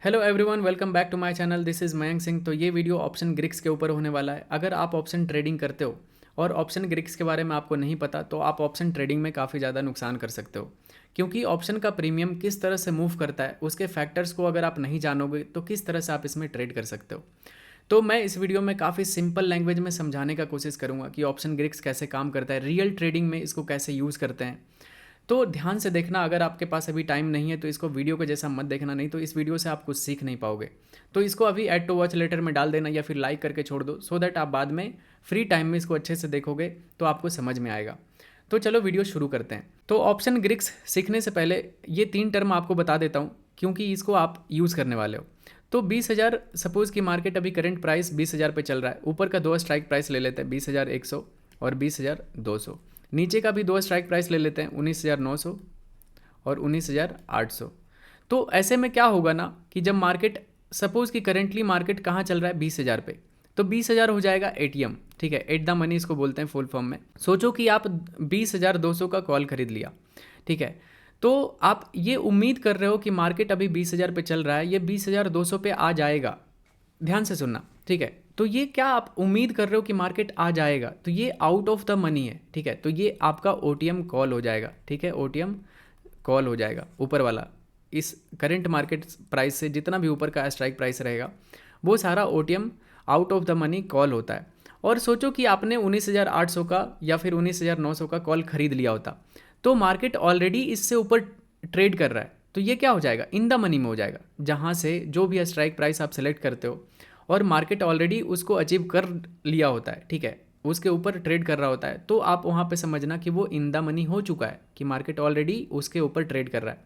Hello everyone, welcome back to my channel. This is Mayank Singh. तो ये video option ग्रिक्स के ऊपर होने वाला है। अगर आप ऑप्शन ट्रेडिंग करते हो और ऑप्शन ग्रिक्स के बारे में आपको नहीं पता तो आप ऑप्शन ट्रेडिंग में काफ़ी ज़्यादा नुकसान कर सकते हो, क्योंकि ऑप्शन का प्रीमियम किस तरह से मूव करता है उसके फैक्टर्स को अगर आप नहीं जानोगे तो किस तरह से आप इसमें ट्रेड कर सकते हो। तो मैं इस वीडियो में काफ़ी सिंपल लैंग्वेज में समझाने का कोशिश करूँगा कि ऑप्शन ग्रिक्स कैसे काम करता है, रियल ट्रेडिंग में इसको कैसे यूज़ करते हैं। तो ध्यान से देखना, अगर आपके पास अभी टाइम नहीं है तो इसको वीडियो के जैसा मत देखना, नहीं तो इस वीडियो से आप कुछ सीख नहीं पाओगे। तो इसको अभी ऐड टू वॉच लेटर में डाल देना या फिर लाइक करके छोड़ दो, सो दैट आप बाद में फ्री टाइम में इसको अच्छे से देखोगे तो आपको समझ में आएगा। तो चलो वीडियो शुरू करते हैं। तो ऑप्शन ग्रिक्स सीखने से पहले ये 3 टर्म आपको बता देता हूँ, क्योंकि इसको आप यूज़ करने वाले हो। तो 20,000 सपोज़ की मार्केट अभी करंट प्राइस 20,000 पे चल रहा है। ऊपर का 2 स्ट्राइक प्राइस ले लेते हैं 20,100 और 20,200। नीचे का भी 2 स्ट्राइक प्राइस ले लेते हैं 19,900 और 19,800। तो ऐसे में क्या होगा ना कि जब मार्केट सपोज़ कि करेंटली मार्केट कहाँ चल रहा है 20,000 पे, तो 20,000 हो जाएगा एटीएम। ठीक है, एट द मनी इसको बोलते हैं फुल फॉर्म में। सोचो कि आप 20,200 का कॉल खरीद लिया। ठीक है, तो आप ये उम्मीद कर रहे हो कि मार्केट अभी 20,000 पे चल रहा है, ये 20,200 पे आ जाएगा। ध्यान से सुनना, ठीक है। तो ये क्या आप उम्मीद कर रहे हो कि मार्केट आ जाएगा, तो ये आउट ऑफ द मनी है। ठीक है, तो ये आपका ओटीएम कॉल हो जाएगा। ठीक है, ओटीएम कॉल हो जाएगा ऊपर वाला। इस करंट मार्केट प्राइस से जितना भी ऊपर का स्ट्राइक प्राइस रहेगा वो सारा OTM out of the money call होता है। और सोचो कि आपने 19,800 का या फिर 19,900 का कॉल खरीद लिया होता, तो मार्केट ऑलरेडी इससे ऊपर ट्रेड कर रहा है, तो ये क्या हो जाएगा, इन द मनी में हो जाएगा। जहाँ से जो भी स्ट्राइक प्राइस आप सेलेक्ट करते हो और मार्केट ऑलरेडी उसको अचीव कर लिया होता है, ठीक है, उसके ऊपर ट्रेड कर रहा होता है, तो आप वहाँ पे समझना कि वो इन द मनी हो चुका है, कि मार्केट ऑलरेडी उसके ऊपर ट्रेड कर रहा है।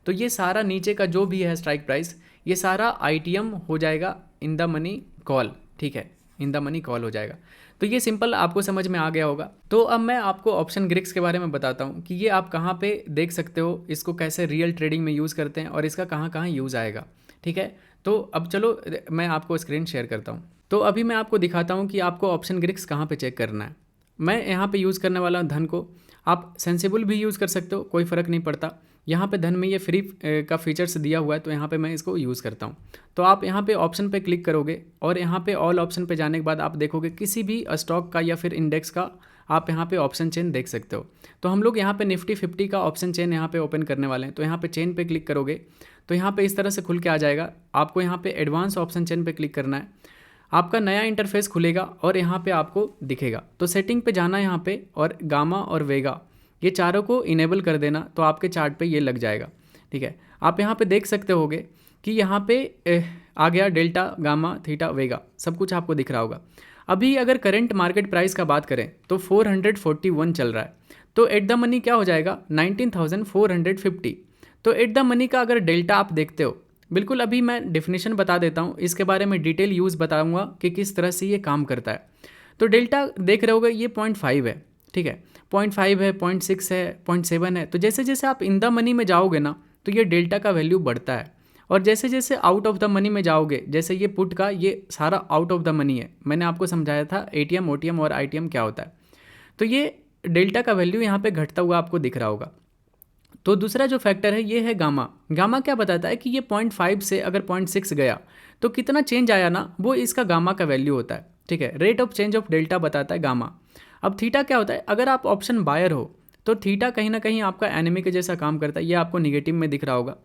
तो ये सारा नीचे का जो भी है स्ट्राइक प्राइस, ये सारा आईटीएम हो जाएगा इन द मनी कॉल। ठीक है, इन द मनी कॉल हो जाएगा। तो ये सिंपल आपको समझ में आ गया होगा। तो अब मैं आपको ऑप्शन ग्रिक्स के बारे में बताता हूँ कि ये आप कहाँ पे देख सकते हो, इसको कैसे रियल ट्रेडिंग में यूज़ करते हैं और इसका कहाँ कहाँ यूज़ आएगा। ठीक है, तो अब चलो मैं आपको स्क्रीन शेयर करता हूँ। तो अभी मैं आपको दिखाता हूँ कि आपको ऑप्शन ग्रिक्स कहाँ पे चेक करना है। मैं यहाँ पे यूज़ करने वाला हूँ धन को। आप सेंसिबल भी यूज़ कर सकते हो, कोई फ़र्क नहीं पड़ता। यहाँ पे धन में ये फ्री का फीचर्स दिया हुआ है, तो यहाँ पे मैं इसको यूज़ करता हूँ। तो आप यहाँ पे ऑप्शन पे क्लिक करोगे और यहाँ पे ऑल ऑप्शन पे जाने के बाद आप देखोगे किसी भी स्टॉक का या फिर इंडेक्स का आप यहाँ पे ऑप्शन चेन देख सकते हो। तो हम लोग यहाँ पे निफ्टी 50 का ऑप्शन चेन यहाँ पे ओपन करने वाले हैं। तो यहाँ पे चेन पे क्लिक करोगे तो यहाँ पे इस तरह से खुल के आ जाएगा। आपको यहाँ पे एडवांस ऑप्शन चेन पे क्लिक करना है, आपका नया इंटरफेस खुलेगा और यहाँ पे आपको दिखेगा। तो सेटिंग पे जाना है यहाँ पे, और गामा और वेगा ये चारों को इनेबल कर देना, तो आपके चार्ट पे ये लग जाएगा। ठीक है, आप यहाँ पे देख सकते होगे कि यहाँ पे आ गया डेल्टा, गामा, थीटा, वेगा, सब कुछ आपको दिख रहा होगा। अभी अगर करंट मार्केट प्राइस का बात करें तो 441 चल रहा है, तो एट द मनी क्या हो जाएगा 19,450। तो एट द मनी का अगर डेल्टा आप देखते हो, बिल्कुल अभी मैं डेफिनेशन बता देता हूँ, इसके बारे में डिटेल यूज़ बताऊँगा कि किस तरह से ये काम करता है। तो डेल्टा देख रहे होगे ये 0.5 है। ठीक है, 0.5 है, 0.6 है, 0.7 है। तो जैसे जैसे आप इन द मनी में जाओगे ना, तो ये डेल्टा का वैल्यू बढ़ता है। और जैसे जैसे आउट ऑफ द मनी में जाओगे, जैसे ये पुट का ये सारा आउट ऑफ द मनी है, मैंने आपको समझाया था एटीएम, ओटीएम और आईटीएम क्या होता है। तो ये डेल्टा का वैल्यू यहाँ पे घटता हुआ आपको दिख रहा होगा। तो दूसरा जो फैक्टर है ये है गामा। गामा क्या बताता है कि ये 0.5 से अगर 0.6 गया तो कितना चेंज आया ना, वो इसका गामा का वैल्यू होता है। ठीक है, rate of change of delta बताता है गामा। अब थीटा क्या होता है, अगर आप ऑप्शन बायर हो तो थीटा कहीं ना कहीं आपका एनिमी के जैसा काम करता है। ये आपको निगेटिव में दिख रहा होगा।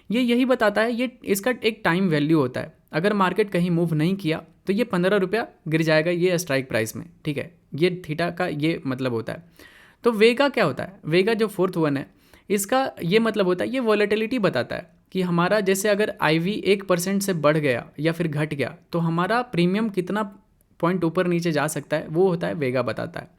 ये यही बताता है, ये इसका एक टाइम वैल्यू होता है। अगर मार्केट कहीं मूव नहीं किया तो ये 15 रुपया गिर जाएगा ये स्ट्राइक प्राइस में। ठीक है, ये थीटा का ये मतलब होता है। तो वेगा क्या होता है, वेगा जो फोर्थ वन है, इसका ये मतलब होता है, ये वॉलेटिलिटी बताता है कि हमारा जैसे अगर IV 1% से बढ़ गया या फिर घट गया तो हमारा प्रीमियम कितना पॉइंट ऊपर नीचे जा सकता है, वो होता है वेगा बताता है।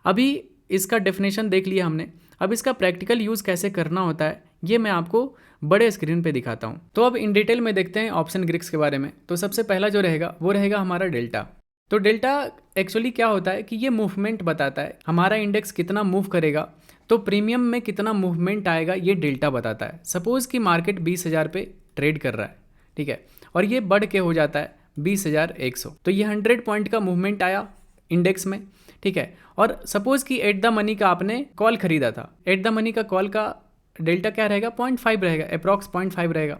अभी इसका डेफिनेशन देख लिया हमने, अब इसका प्रैक्टिकल यूज़ कैसे करना होता है ये मैं आपको बड़े स्क्रीन पे दिखाता हूँ। तो अब इन डिटेल में देखते हैं ऑप्शन ग्रिक्स के बारे में। तो सबसे पहला जो रहेगा वो रहेगा हमारा डेल्टा। तो डेल्टा एक्चुअली क्या होता है कि ये मूवमेंट बताता है, हमारा इंडेक्स कितना मूव करेगा तो प्रीमियम में कितना मूवमेंट आएगा, ये डेल्टा बताता है। सपोज़ कि मार्केट 20,000 पे ट्रेड कर रहा है, ठीक है, और ये बढ़ के हो जाता है 20,100, तो ये 100 पॉइंट का मूवमेंट आया इंडेक्स में। ठीक है, और सपोज़ कि एट द मनी का आपने कॉल खरीदा था, एट द मनी का कॉल का डेल्टा क्या रहेगा 0.5 रहेगा, अप्रॉक्स 0.5 रहेगा।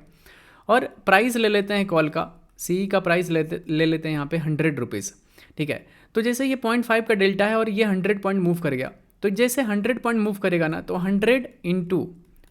और प्राइस ले लेते हैं कॉल का, सी का प्राइस ले लेते हैं यहाँ पे 100 रुपीज़, ठीक है। तो जैसे ये 0.5 का डेल्टा है और ये 100 पॉइंट मूव कर गया, तो जैसे 100 पॉइंट मूव करेगा ना, तो 100 इंटू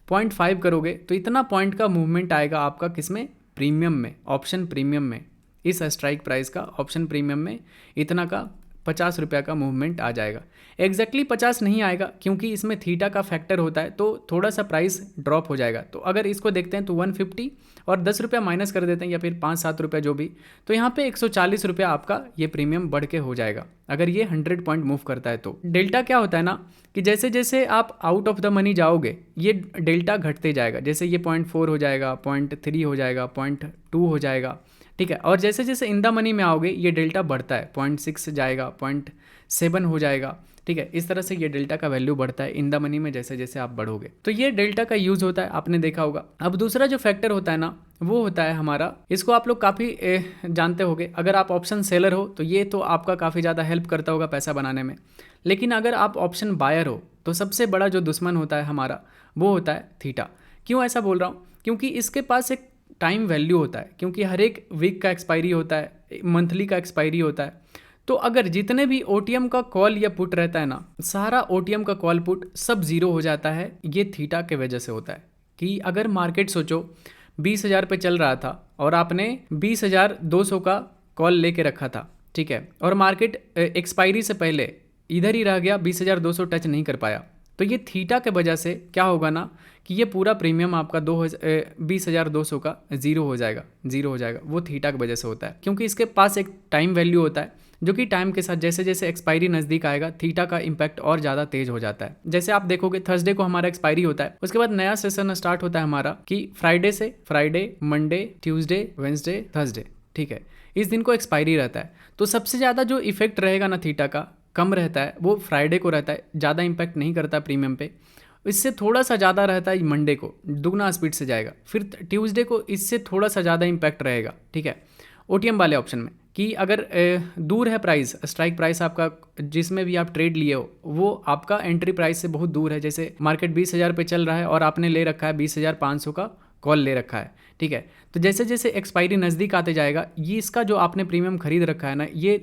0.5 करोगे तो इतना पॉइंट का मूवमेंट आएगा आपका किसमें, प्रीमियम में, ऑप्शन प्रीमियम में। इस स्ट्राइक प्राइस का ऑप्शन प्रीमियम में इतना का 50 रुपये का मूवमेंट आ जाएगा। एग्जैक्टली 50 नहीं आएगा क्योंकि इसमें थीटा का फैक्टर होता है, तो थोड़ा सा प्राइस ड्रॉप हो जाएगा। तो अगर इसको देखते हैं तो 150 और 10 रुपया माइनस कर देते हैं या फिर 5-7 रुपये जो भी, तो यहाँ पे 140 रुपया आपका ये प्रीमियम बढ़ के हो जाएगा अगर ये 100 पॉइंट मूव करता है। तो डेल्टा क्या होता है ना कि जैसे जैसे आप आउट ऑफ द मनी जाओगे ये डेल्टा घटते जाएगा। जैसे ये 0.4 हो जाएगा, 0.3 हो जाएगा, 0.2 हो जाएगा, ठीक है। और जैसे जैसे इन द मनी में आओगे ये डेल्टा बढ़ता है, 0.6 जाएगा, 0.7 हो जाएगा, ठीक है। इस तरह से ये डेल्टा का वैल्यू बढ़ता है इन द मनी में जैसे जैसे आप बढ़ोगे। तो ये डेल्टा का यूज़ होता है, आपने देखा होगा। अब दूसरा जो फैक्टर होता है ना वो होता है हमारा, इसको आप लोग काफ़ी जानते होंगे। अगर आप ऑप्शन सेलर हो तो ये तो आपका काफ़ी ज़्यादा हेल्प करता होगा पैसा बनाने में, लेकिन अगर आप ऑप्शन बायर हो तो सबसे बड़ा जो दुश्मन होता है हमारा वो होता है थीटा। क्यों ऐसा बोल रहा हूँ, क्योंकि इसके पास एक टाइम वैल्यू होता है, क्योंकि हर एक वीक का एक्सपायरी होता है, मंथली का एक्सपायरी होता है। तो अगर जितने भी ओटीएम का कॉल या पुट रहता है ना, सारा ओटीएम का कॉल पुट सब जीरो हो जाता है, ये थीटा के वजह से होता है। कि अगर मार्केट सोचो 20,000 पे चल रहा था और आपने 20,200 का कॉल लेके रखा था, ठीक है, और मार्केट एक्सपायरी से पहले इधर ही रह गया, 20,200 टच नहीं कर पाया, तो ये थीटा के वजह से क्या होगा ना कि ये पूरा प्रीमियम आपका 20,200 का जीरो हो जाएगा। वो थीटा की वजह से होता है, क्योंकि इसके पास एक टाइम वैल्यू होता है जो कि टाइम के साथ जैसे जैसे एक्सपायरी नज़दीक आएगा थीटा का इम्पैक्ट और ज़्यादा तेज हो जाता है। जैसे आप देखोगे थर्सडे को हमारा एक्सपायरी होता है, उसके बाद नया सेशन स्टार्ट होता है हमारा कि Friday, Monday, Tuesday, Wednesday, Thursday, ठीक है, इस दिन को एक्सपायरी रहता है। तो सबसे ज़्यादा जो इफेक्ट रहेगा ना थीटा का कम रहता है वो फ्राइडे को रहता है, ज़्यादा इम्पैक्ट नहीं करता प्रीमियम पे। इससे थोड़ा सा ज़्यादा रहता है मंडे को, दुगना स्पीड से जाएगा। फिर ट्यूसडे को इससे थोड़ा सा ज़्यादा इम्पैक्ट रहेगा, ठीक है, ओटीएम वाले ऑप्शन में। कि अगर दूर है प्राइस, स्ट्राइक प्राइस आपका जिसमें भी आप ट्रेड लिए हो वो आपका एंट्री प्राइस से बहुत दूर है। जैसे मार्केट 20,000 पे चल रहा है और आपने ले रखा है 20,500 का कॉल ले रखा है, ठीक है, तो जैसे जैसे एक्सपायरी नज़दीक आते जाएगा ये इसका जो आपने प्रीमियम खरीद रखा है ना ये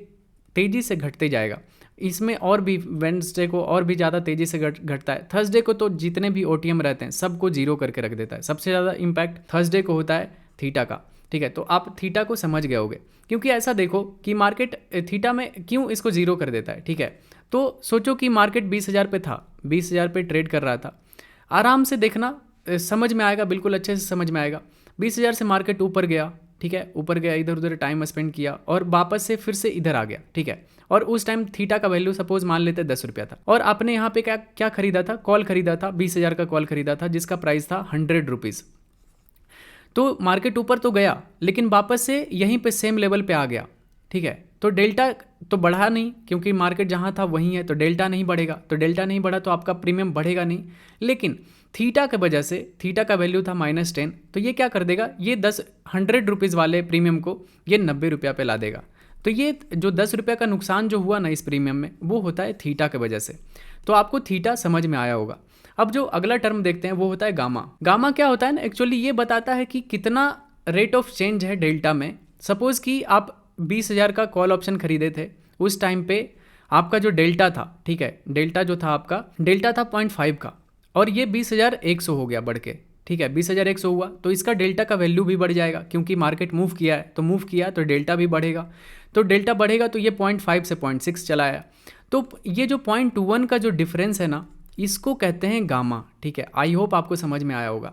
तेज़ी से घटते जाएगा। इसमें और भी वेडनेसडे को और भी ज़्यादा तेज़ी से घटता है। थर्सडे को तो जितने भी ओटीएम रहते हैं सबको जीरो करके रख देता है। सबसे ज़्यादा इम्पैक्ट थर्सडे को होता है थीटा का, ठीक है। तो आप थीटा को समझ गए होगे, क्योंकि ऐसा देखो कि मार्केट थीटा में क्यों इसको जीरो कर देता है, ठीक है। तो सोचो कि मार्केट 20,000 पे था, 20,000 पे ट्रेड कर रहा था, आराम से देखना समझ में आएगा, बिल्कुल अच्छे से समझ में आएगा। 20,000 से मार्केट ऊपर गया, ठीक है, ऊपर गया, इधर उधर टाइम स्पेंड किया और वापस से फिर से इधर आ गया, ठीक है। और उस टाइम थीटा का वैल्यू सपोज मान लेते 10 रुपया था और आपने यहाँ पे क्या खरीदा था, कॉल खरीदा था, 20,000 का कॉल खरीदा था जिसका प्राइस था 100 रुपीज़। तो मार्केट ऊपर तो गया लेकिन वापस से यहीं पे सेम लेवल पे आ गया, ठीक है। तो डेल्टा तो बढ़ा नहीं, क्योंकि मार्केट जहाँ था वहीं है, तो डेल्टा नहीं बढ़ेगा, तो डेल्टा नहीं बढ़ा तो आपका प्रीमियम बढ़ेगा नहीं। लेकिन थीटा की वजह से, थीटा का वैल्यू था -10, तो ये क्या कर देगा, ये 100 रुपीज़ वाले प्रीमियम को ये 90 रुपया पे ला देगा। तो ये जो 10 रुपये का नुकसान जो हुआ ना इस प्रीमियम में वो होता है थीटा की वजह से। तो आपको थीटा समझ में आया होगा। अब जो अगला टर्म देखते हैं वो होता है गामा। गामा क्या होता है ना, एक्चुअली ये बताता है कि कितना रेट ऑफ चेंज है डेल्टा में। सपोज़ कि आप 20,000 का कॉल ऑप्शन खरीदे थे, उस टाइम पे आपका जो डेल्टा था, ठीक है, डेल्टा जो था आपका डेल्टा था 0.5 का और ये 20,100 हो गया बढ़ के, ठीक है, 20,100 हुआ तो इसका डेल्टा का वैल्यू भी बढ़ जाएगा, क्योंकि मार्केट मूव किया है तो मूव किया तो डेल्टा भी बढ़ेगा। तो डेल्टा बढ़ेगा तो ये 0.5 से 0.6 चला आया। तो ये जो 0.21 का जो डिफरेंस है ना इसको कहते हैं गामा, ठीक है। आई होप आपको समझ में आया होगा।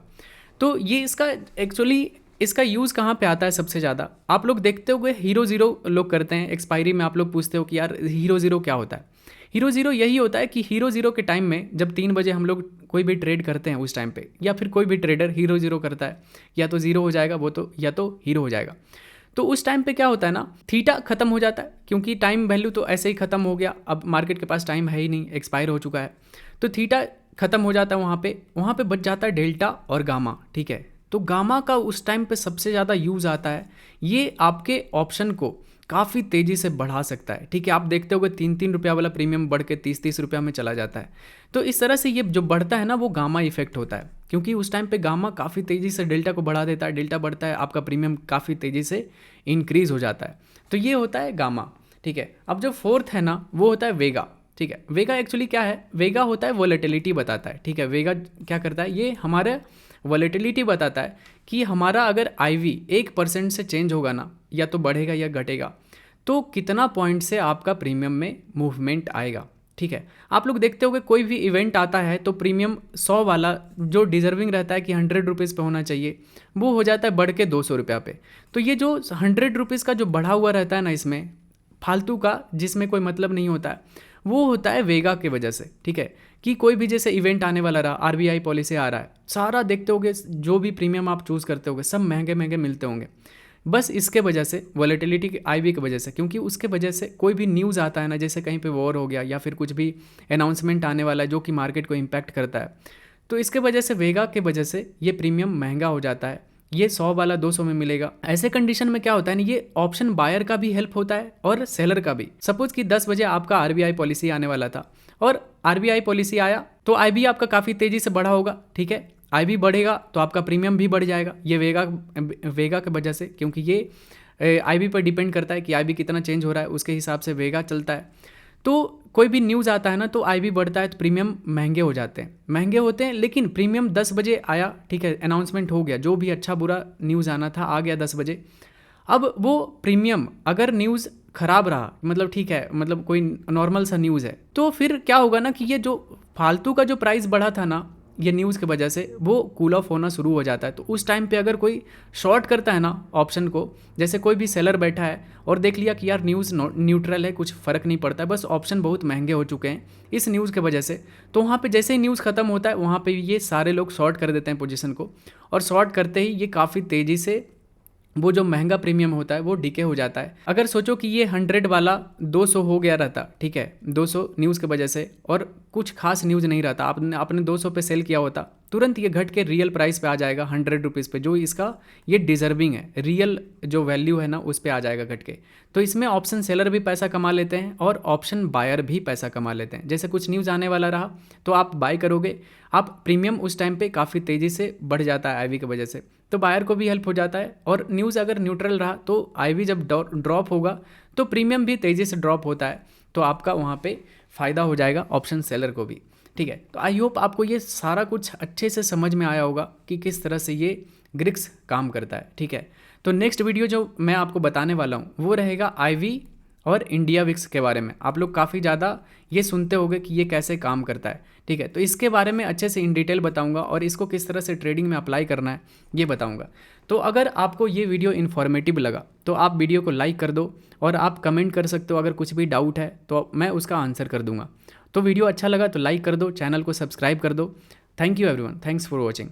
तो ये इसका एक्चुअली इसका यूज़ कहाँ पे आता है सबसे ज़्यादा, आप लोग देखते होगे हीरो ज़ीरो लोग करते हैं एक्सपायरी में। आप लोग पूछते हो कि यार हीरो ज़ीरो क्या होता है। हीरो ज़ीरो यही होता है कि हीरो ज़ीरो के टाइम में जब 3 बजे हम लोग कोई भी ट्रेड करते हैं उस टाइम पे, या फिर कोई भी ट्रेडर हीरो ज़ीरो करता है, या तो ज़ीरो हो जाएगा वो तो, या तो हीरो हो जाएगा। तो उस टाइम पे क्या होता है ना, थीटा खत्म हो जाता है, क्योंकि टाइम वैल्यू तो ऐसे ही खत्म हो गया, अब मार्केट के पास टाइम है ही नहीं, एक्सपायर हो चुका है। तो थीटा खत्म हो जाता है, वहाँ पे बच जाता है डेल्टा और गामा, ठीक है। तो गामा का उस टाइम पे सबसे ज़्यादा यूज़ आता है, ये आपके ऑप्शन को काफ़ी तेज़ी से बढ़ा सकता है। ठीक है, आप देखते होगे 3-3 रुपया वाला प्रीमियम बढ़ के 30-30 रुपया में चला जाता है। तो इस तरह से ये जो बढ़ता है ना, वो गामा इफेक्ट होता है, क्योंकि उस टाइम पे गामा काफ़ी तेज़ी से डेल्टा को बढ़ा देता है। डेल्टा बढ़ता है, आपका प्रीमियम काफ़ी तेज़ी से इंक्रीज़ हो जाता है। तो ये होता है गामा। ठीक है, अब जो फोर्थ है ना, वो होता है वेगा। ठीक है, वेगा एक्चुअली क्या है? वेगा होता है वोलेटिलिटी बताता है। ठीक है, वेगा क्या करता है? ये हमारे वोलेटिलिटी बताता है कि हमारा अगर IV 1% से चेंज होगा ना, या तो बढ़ेगा या घटेगा, तो कितना पॉइंट से आपका प्रीमियम में मूवमेंट आएगा। ठीक है, आप लोग देखते होगे कोई भी इवेंट आता है तो प्रीमियम 100 वाला जो डिजर्विंग रहता है कि 100 रुपीज़ पे होना चाहिए, वो हो जाता है बढ़ के 200 रुपया पे। तो ये जो 100 रुपीज़ का जो बढ़ा हुआ रहता है ना, इसमें फालतू का, जिसमें कोई मतलब नहीं होता है, वो होता है वेगा की वजह से। ठीक है, कि कोई भी जैसे इवेंट आने वाला रहा, RBI पॉलिसी आ रहा है, सारा देखते होगे जो भी प्रीमियम आप चूज़ करते होगे सब महंगे महंगे मिलते होंगे, बस इसके वजह से, वॉलेटिलिटी की IV की वजह से। क्योंकि उसके वजह से कोई भी न्यूज़ आता है ना, जैसे कहीं पे वॉर हो गया या फिर कुछ भी अनाउंसमेंट आने वाला है जो कि मार्केट को इम्पैक्ट करता है, तो इसके वजह से, वेगा के वजह से ये प्रीमियम महंगा हो जाता है। ये 100 वाला 200 में मिलेगा। ऐसे कंडीशन में क्या होता है ना, ये ऑप्शन बायर का भी हेल्प होता है और सेलर का भी। सपोज कि 10 बजे आपका RBI पॉलिसी आने वाला था और RBI पॉलिसी आया तो IB आपका काफ़ी तेज़ी से बढ़ा होगा। ठीक है, IB बढ़ेगा तो आपका प्रीमियम भी बढ़ जाएगा। ये वेगा की वजह से, क्योंकि ये IB पर डिपेंड करता है कि IB कितना चेंज हो रहा है, उसके हिसाब से वेगा चलता है। तो कोई भी न्यूज़ आता है ना तो IB बढ़ता है तो प्रीमियम महंगे हो जाते हैं, महंगे होते हैं। लेकिन प्रीमियम 10 बजे आया, ठीक है, अनाउंसमेंट हो गया, जो भी अच्छा बुरा न्यूज़ आना था आ गया 10 बजे। अब वो प्रीमियम, अगर न्यूज़ ख़राब रहा, मतलब ठीक है, मतलब कोई नॉर्मल सा न्यूज़ है, तो फिर क्या होगा ना कि ये जो फालतू का जो प्राइस बढ़ा था ना, ये न्यूज़ की वजह से वो कूल ऑफ होना शुरू हो जाता है। तो उस टाइम पे अगर कोई शॉर्ट करता है ना ऑप्शन को, जैसे कोई भी सेलर बैठा है और देख लिया कि यार न्यूज़ न्यूट्रल है, कुछ फ़र्क नहीं पड़ता है, बस ऑप्शन बहुत महंगे हो चुके हैं इस न्यूज़ की वजह से, तो वहाँ पे जैसे ही न्यूज़ ख़त्म होता है वहाँ पे ये सारे लोग शॉर्ट कर देते हैं पोजीशन को, और शॉर्ट करते ही ये काफ़ी तेज़ी से वो जो महंगा प्रीमियम होता है वो डिके हो जाता है। अगर सोचो कि ये 100 वाला 200 हो गया रहता, ठीक है, 200 न्यूज़ की वजह से, और कुछ खास न्यूज़ नहीं रहता, आपने 200 पे सेल किया होता, तुरंत ये घट के रियल प्राइस पे आ जाएगा 100 रुपीज़ पे, जो इसका ये डिजर्विंग है, रियल जो वैल्यू है ना उस पे आ जाएगा घट के। तो इसमें ऑप्शन सेलर भी पैसा कमा लेते हैं और ऑप्शन बायर भी पैसा कमा लेते हैं। जैसे कुछ न्यूज़ आने वाला रहा तो आप बाय करोगे, आप प्रीमियम उस टाइम पे काफ़ी तेज़ी से बढ़ जाता है IB की वजह से, तो बायर को भी हेल्प हो जाता है। और न्यूज़ अगर न्यूट्रल रहा तो IB जब ड्रॉप होगा तो प्रीमियम भी तेज़ी से ड्रॉप होता है, तो आपका वहाँ पे फ़ायदा हो जाएगा ऑप्शन सेलर को भी। ठीक है, तो आई होप आपको ये सारा कुछ अच्छे से समझ में आया होगा कि किस तरह से ये ग्रिक्स काम करता है। ठीक है, तो नेक्स्ट वीडियो जो मैं आपको बताने वाला हूँ वो रहेगा IV और इंडिया विक्स के बारे में। आप लोग काफ़ी ज़्यादा ये सुनते होंगे कि ये कैसे काम करता है। ठीक है, तो इसके बारे में अच्छे से इन डिटेल बताऊंगा और इसको किस तरह से ट्रेडिंग में अप्लाई करना है ये बताऊंगा। तो अगर आपको ये वीडियो इन्फॉर्मेटिव लगा तो आप वीडियो को लाइक कर दो और आप कमेंट कर सकते हो, अगर कुछ भी डाउट है तो मैं उसका आंसर कर दूंगा। तो वीडियो अच्छा लगा तो लाइक कर दो, चैनल को सब्सक्राइब कर दो। Thank you everyone, thanks for watching.